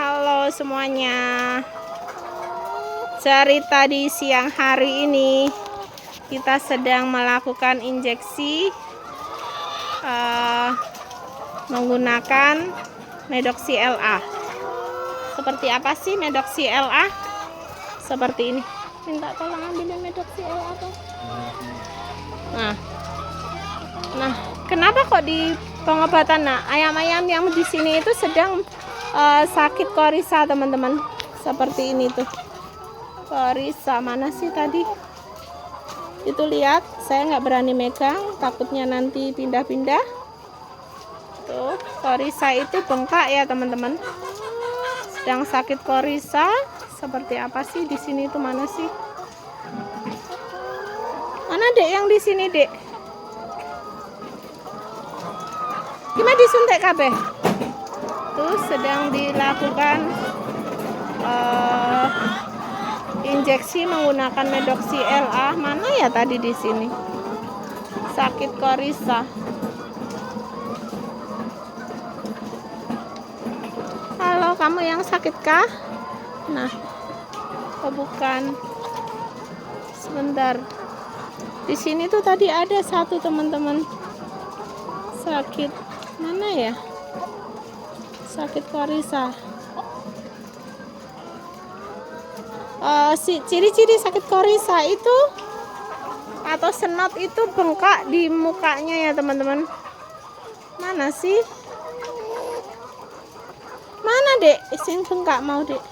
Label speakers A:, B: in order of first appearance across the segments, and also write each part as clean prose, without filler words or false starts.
A: Halo semuanya. Cerita di siang hari ini kita sedang melakukan injeksi menggunakan Medoxy LA. Seperti apa sih Medoxy LA? Seperti ini. Minta tolong ambilin Medoxy LA tuh. Nah, kenapa kok di pengobatan ayam-ayam yang di sini itu sedang sakit korisa, teman-teman? Seperti ini tuh. Korisa mana sih tadi? Itu lihat, saya nggak berani megang, takutnya nanti pindah-pindah. Tuh, korisa itu bengkak ya, teman-teman. Sedang sakit korisa. Seperti apa sih di sini itu mana sih? Mana Dek yang di sini, Dek? Gimana disuntik kabeh? Tuh sedang dilakukan injeksi menggunakan Medoxy LA. Mana ya tadi di sini? Sakit korisa. Halo, kamu yang sakit kah? Nah, oh bukan. Sebentar. Di sini tuh tadi ada satu, teman-teman. Sakit mana ya? Sakit korisa. Ciri-ciri sakit korisa itu atau senot itu bengkak di mukanya ya, teman-teman. Mana sih? Mana Dek? Sing bengkak mau, Dek.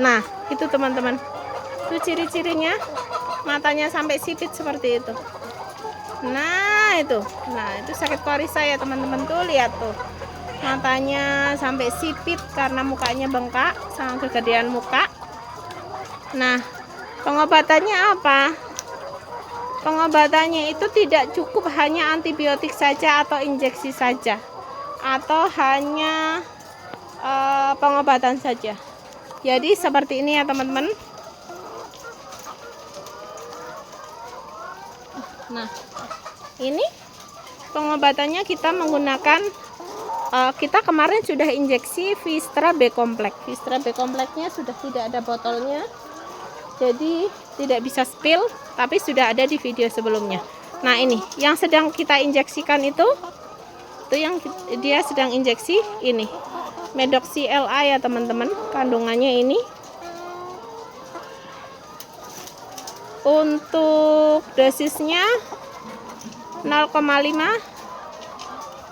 A: Nah, itu teman-teman. Itu ciri-cirinya. Matanya sampai sipit seperti itu. Nah, itu sakit korisa ya, teman-teman. Tuh lihat tuh. Matanya sampai sipit karena mukanya bengkak sama kegedean muka. Nah, pengobatannya apa? Pengobatannya itu tidak cukup hanya antibiotik saja atau injeksi saja, atau hanya pengobatan saja. Jadi seperti ini ya, teman-teman. Nah, ini pengobatannya kita menggunakan kita kemarin sudah injeksi Vistra B Complex. Vistra B Complexnya sudah tidak ada botolnya, jadi tidak bisa spill, tapi sudah ada di video sebelumnya. Nah, ini yang sedang kita injeksikan itu yang dia sedang injeksi ini Medoxy LA ya, teman-teman. Kandungannya ini untuk dosisnya 0,5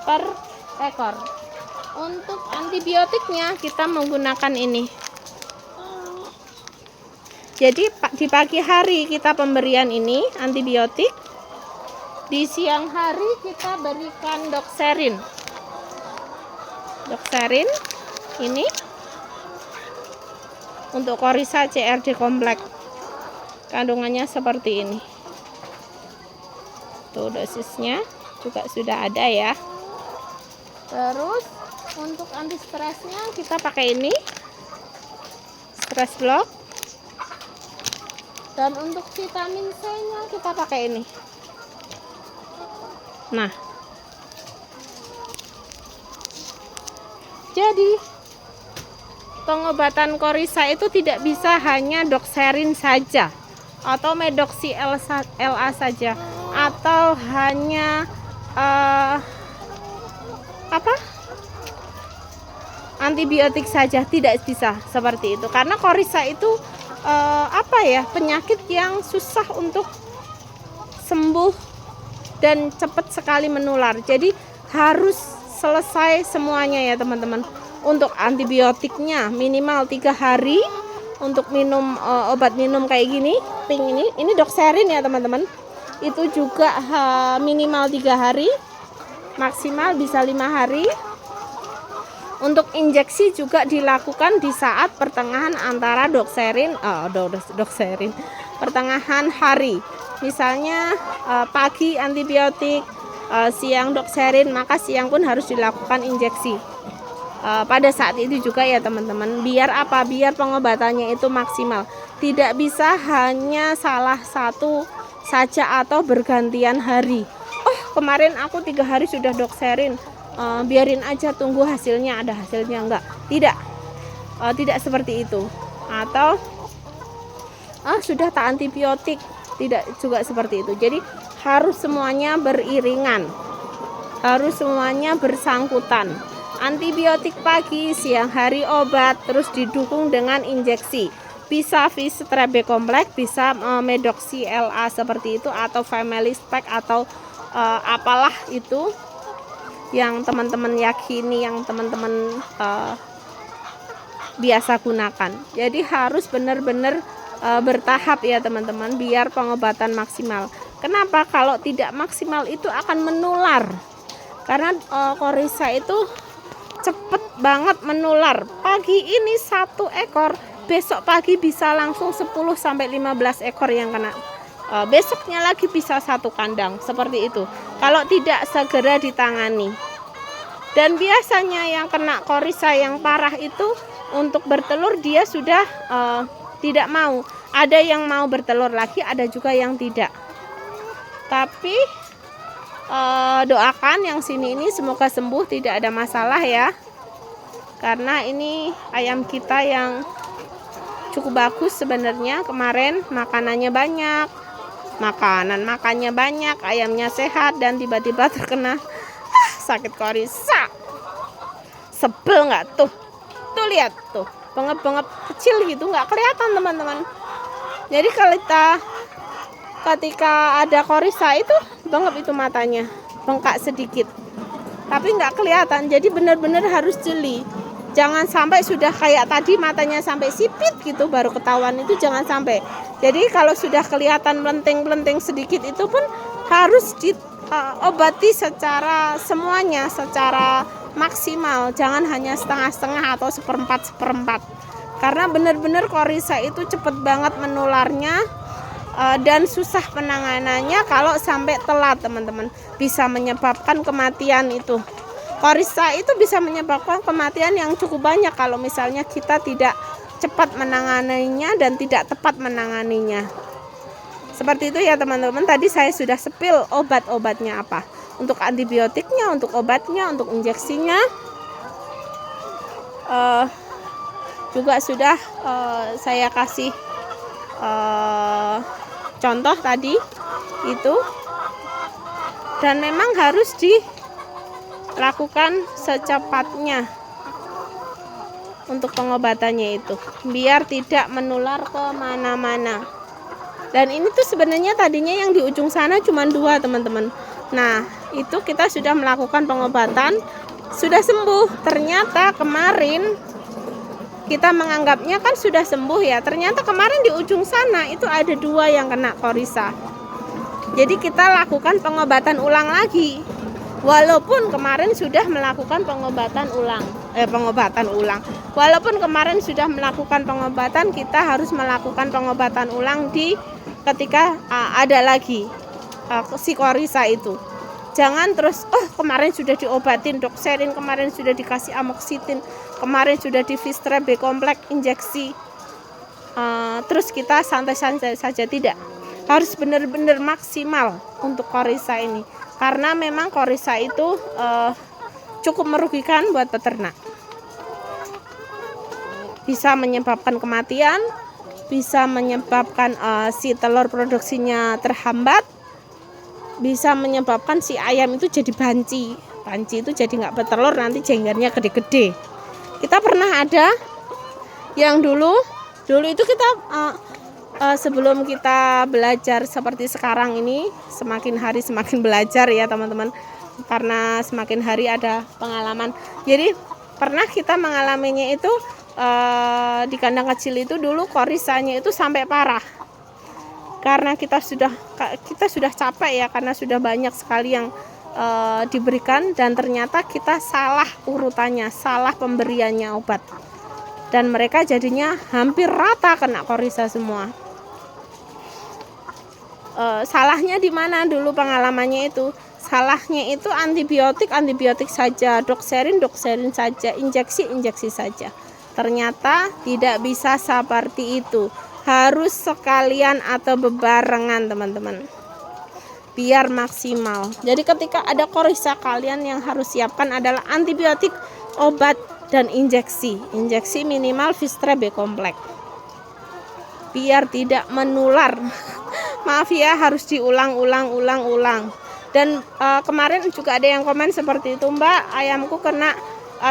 A: per ekor. Untuk antibiotiknya kita menggunakan ini. Jadi di pagi hari kita pemberian ini antibiotik. Di siang hari kita berikan Doxerin. Doxerin ini untuk korisa CRD kompleks. Kandungannya seperti ini. Tuh dosisnya juga sudah ada ya. Terus untuk anti stresnya kita pakai ini, stress block. Dan untuk vitamin C nya kita pakai ini. Nah, jadi pengobatan korisa itu tidak bisa hanya Doxerin saja atau Medoxy LA saja, atau hanya antibiotik saja, tidak bisa seperti itu, karena korisa itu penyakit yang susah untuk sembuh dan cepat sekali menular. Jadi harus selesai semuanya ya, teman-teman. Untuk antibiotiknya minimal 3 hari. Untuk minum obat minum kayak gini, pink ini Doxerin ya, teman-teman. Itu juga minimal 3 hari, maksimal bisa 5 hari. Untuk injeksi juga dilakukan di saat pertengahan antara Doxerin, pertengahan hari. Misalnya pagi antibiotik, siang Doxerin, maka siang pun harus dilakukan injeksi. Pada saat itu juga ya, teman-teman. Biar apa? Biar pengobatannya itu maksimal. Tidak bisa hanya salah satu saja atau bergantian hari. Oh, kemarin aku 3 hari sudah Doxerin. biarin aja tunggu hasilnya, ada hasilnya enggak. Tidak, tidak seperti itu. Atau sudah tak antibiotik, tidak juga seperti itu. Jadi harus semuanya beriringan, harus semuanya bersangkutan. Antibiotik pagi, siang hari obat, terus didukung dengan injeksi. Bisa Vistrep B kompleks, bisa Medoxy LA seperti itu, atau Family Pack, atau apalah itu yang teman-teman yakini, yang teman-teman biasa gunakan. Jadi harus benar-benar bertahap ya teman-teman, biar pengobatan maksimal. Kenapa? Kalau tidak maksimal itu akan menular, karena Coryza itu cepet banget menular. Pagi ini 1 ekor, besok pagi bisa langsung 10-15 ekor yang kena. Besoknya lagi bisa 1 kandang, seperti itu kalau tidak segera ditangani. Dan biasanya yang kena Coryza yang parah itu untuk bertelur dia sudah tidak mau. Ada yang mau bertelur lagi, ada juga yang tidak. Tapi doakan yang sini ini semoga sembuh, tidak ada masalah ya. Karena ini ayam kita yang cukup bagus sebenarnya. Kemarin makanannya banyak, makannya banyak, ayamnya sehat, dan tiba-tiba terkena sakit Coryza. Sebel nggak tuh? Tuh lihat tuh, bengep-bengep kecil gitu, nggak kelihatan teman-teman. Jadi ketika ada Coryza itu bengep itu matanya, bengkak sedikit, tapi nggak kelihatan. Jadi benar-benar harus jeli. Jangan sampai sudah kayak tadi matanya sampai sipit gitu baru ketahuan, itu jangan sampai. Jadi kalau sudah kelihatan melenting-melenting sedikit itu pun harus diobati secara semuanya, secara maksimal. Jangan hanya setengah-setengah atau seperempat. Karena benar-benar Coryza itu cepet banget menularnya. Dan susah penanganannya kalau sampai telat teman-teman, bisa menyebabkan kematian. Itu Coryza itu bisa menyebabkan kematian yang cukup banyak kalau misalnya kita tidak cepat menanganinya dan tidak tepat menanganinya. Seperti itu ya teman-teman. Tadi saya sudah sepil obat-obatnya apa, untuk antibiotiknya, untuk obatnya, untuk injeksinya juga sudah saya kasih contoh tadi itu. Dan memang harus dilakukan secepatnya untuk pengobatannya itu, biar tidak menular kemana-mana. Dan ini tuh sebenarnya tadinya yang di ujung sana cuma 2 teman-teman. Nah itu kita sudah melakukan pengobatan, sudah sembuh. Ternyata kemarin kita menganggapnya kan sudah sembuh ya, ternyata kemarin di ujung sana itu ada 2 yang kena Coryza. Jadi kita lakukan pengobatan ulang lagi, walaupun kemarin sudah melakukan pengobatan ulang. Walaupun kemarin sudah melakukan pengobatan, kita harus melakukan pengobatan ulang ketika ada lagi si Coryza itu. Jangan terus, kemarin sudah diobatin Doxerin, kemarin sudah dikasih amoksitin, kemarin sudah di Vistrep B kompleks injeksi, terus kita santai-santai saja. Tidak, harus benar-benar maksimal untuk Coryza ini. Karena memang Coryza itu cukup merugikan buat peternak. Bisa menyebabkan kematian, bisa menyebabkan si telur produksinya terhambat, bisa menyebabkan si ayam itu jadi banci itu jadi nggak bertelur, nanti jenggernya gede-gede. Kita pernah ada yang dulu itu kita sebelum kita belajar seperti sekarang ini, semakin hari semakin belajar ya teman-teman, karena semakin hari ada pengalaman. Jadi pernah kita mengalaminya itu di kandang kecil itu dulu Coryzanya itu sampai parah. Karena kita sudah capek ya, karena sudah banyak sekali yang diberikan, dan ternyata kita salah urutannya, salah pemberiannya obat, dan mereka jadinya hampir rata kena Coryza semua. Salahnya di mana dulu pengalamannya itu? Salahnya itu antibiotik saja, Doxerin saja, injeksi saja. Ternyata tidak bisa seperti itu. Harus sekalian atau bebarengan teman-teman. biar maksimal. Jadi ketika ada korisa, kalian yang harus siapkan adalah antibiotik, obat, dan injeksi. Injeksi minimal Vistre B kompleks biar tidak menular. Maaf ya, harus diulang. Dan kemarin juga ada yang komen seperti itu, Mbak, ayamku kena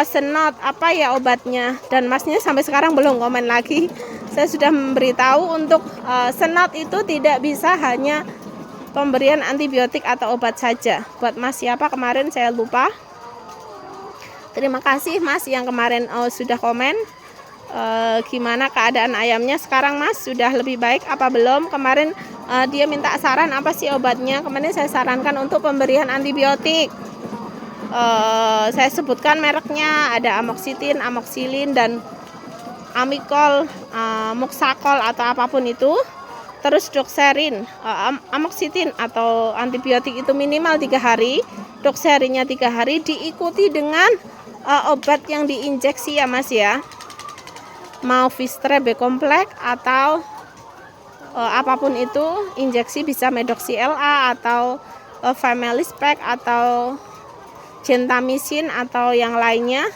A: senot, apa ya obatnya? Dan masnya sampai sekarang belum komen lagi. Saya sudah memberitahu untuk senot itu tidak bisa hanya pemberian antibiotik atau obat saja. Buat mas siapa kemarin saya lupa. Terima kasih mas yang kemarin sudah komen. Gimana keadaan ayamnya sekarang mas, sudah lebih baik apa belum? Kemarin dia minta saran apa sih obatnya. Kemarin saya sarankan untuk pemberian antibiotik. Saya sebutkan mereknya, ada amoksitin, amoksilin, dan amikol, muksakol atau apapun itu. Terus dokserin, amoksitin atau antibiotik itu minimal 3 hari, dokserinnya 3 hari, diikuti dengan obat yang diinjeksi ya mas ya. Mau Vistre B kompleks atau apapun itu, injeksi bisa Medoxy LA atau Famelispec atau Gentamicin atau yang lainnya.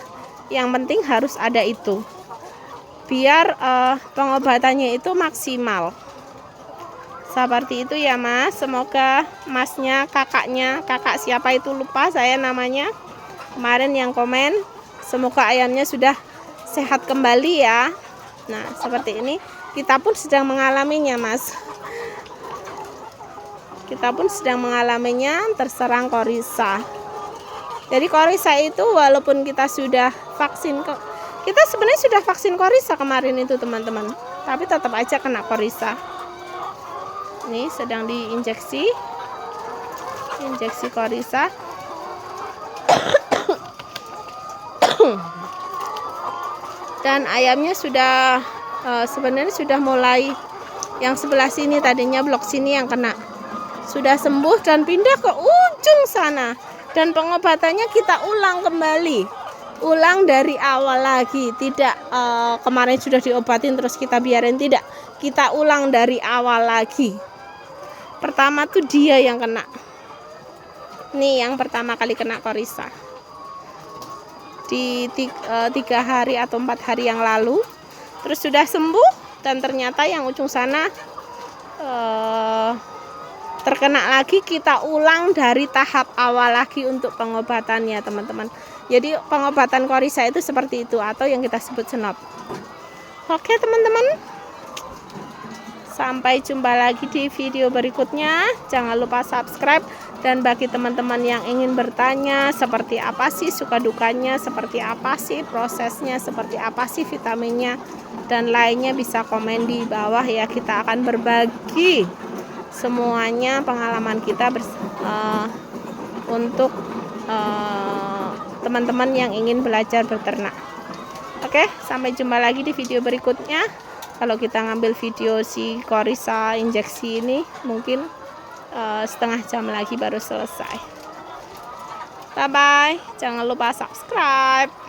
A: Yang penting harus ada itu biar pengobatannya itu maksimal. Seperti itu ya mas. Semoga masnya, kakak siapa itu lupa saya namanya, kemarin yang komen, semoga ayamnya sudah sehat kembali ya. Nah seperti ini, kita pun sedang mengalaminya mas. Kita pun sedang mengalaminya, terserang korisa. Jadi korisa itu walaupun kita sudah vaksin, kita sebenarnya sudah vaksin korisa kemarin itu teman-teman, tapi tetap aja kena korisa. Ini sedang diinjeksi, injeksi korisa. Dan ayamnya sudah sebenarnya sudah mulai, yang sebelah sini tadinya blok sini yang kena, sudah sembuh dan pindah ke ujung sana. Dan pengobatannya kita ulang kembali, ulang dari awal lagi. Tidak kemarin sudah diobatin terus kita biarin, tidak, kita ulang dari awal lagi. Pertama tuh dia yang kena, nih yang pertama kali kena korisa di 3 hari atau 4 hari yang lalu, terus sudah sembuh. Dan ternyata yang ujung sana terkena lagi. Kita ulang dari tahap awal lagi untuk pengobatannya teman-teman. Jadi pengobatan korisa itu seperti itu, atau yang kita sebut senot. Oke teman-teman, sampai jumpa lagi di video berikutnya. Jangan lupa subscribe. Dan bagi teman-teman yang ingin bertanya seperti apa sih suka dukanya, seperti apa sih prosesnya, seperti apa sih vitaminnya dan lainnya, bisa komen di bawah ya. Kita akan berbagi semuanya pengalaman kita untuk teman-teman yang ingin belajar beternak. Oke, sampai jumpa lagi di video berikutnya. Kalau kita ngambil video si korisa injeksi ini mungkin setengah jam lagi baru selesai. Bye bye, jangan lupa subscribe.